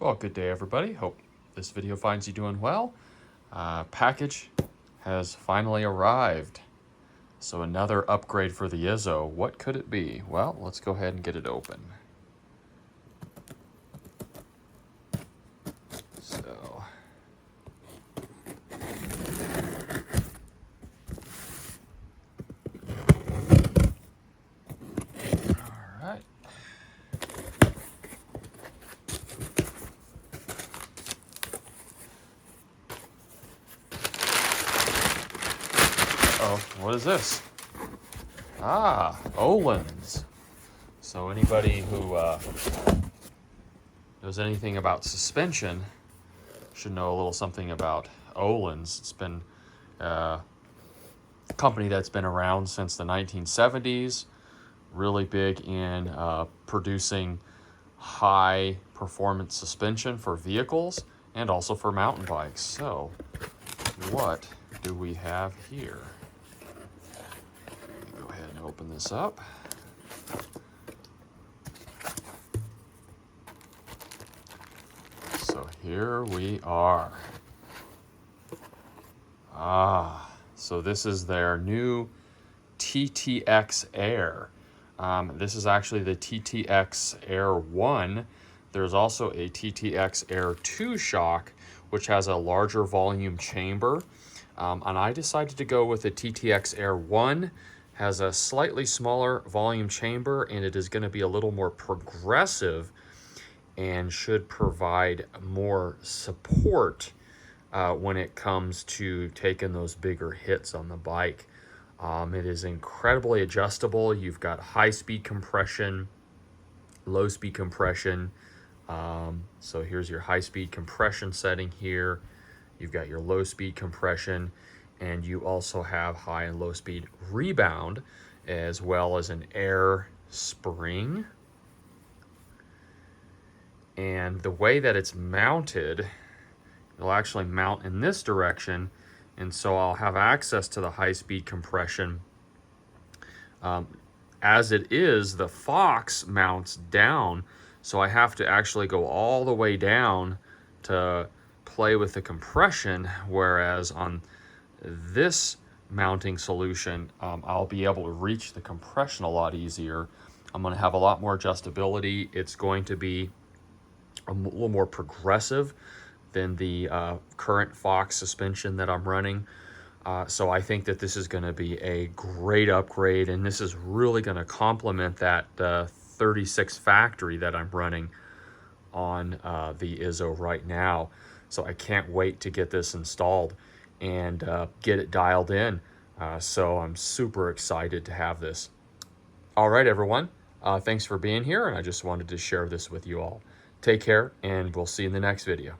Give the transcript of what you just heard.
Well, good day everybody. Hope this video finds you doing well. Package has finally arrived. So another upgrade for the Izzo. What could it be? Well, let's go ahead and get it open. So, all right. Oh, what is this? ÖHLINS. So anybody who knows anything about suspension should know a little something about ÖHLINS. It's been a company that's been around since the 1970s, really big in producing high performance suspension for vehicles and also for mountain bikes. So what do we have here? Go ahead and open this up. So here we are. So this is their new TTX Air. This is actually the TTX Air 1. There's also a TTX Air 2 shock, which has a larger volume chamber. And I decided to go with the TTX Air 1. Has a slightly smaller volume chamber, and it is going to be a little more progressive and should provide more support when it comes to taking those bigger hits on the bike. It is incredibly adjustable. You've got high-speed compression, low-speed compression. So here's your high-speed compression setting here. You've got your low-speed compression, and you also have high and low-speed rebound, as well as an air spring. And the way that it's mounted, it'll actually mount in this direction, and so I'll have access to the high-speed compression. As it is, the Fox mounts down, so I have to actually go all the way down to play with the compression, whereas on this mounting solution, I'll be able to reach the compression a lot easier. I'm going to have a lot more adjustability. It's going to be a little more progressive than the current Fox suspension that I'm running. So I think that this is going to be a great upgrade, and this is really going to complement that 36 factory that I'm running on the Izzo right now. So I can't wait to get this installed and get it dialed in. So I'm super excited to have this. All right, everyone. Thanks for being here, and I just wanted to share this with you all. Take care, and we'll see you in the next video.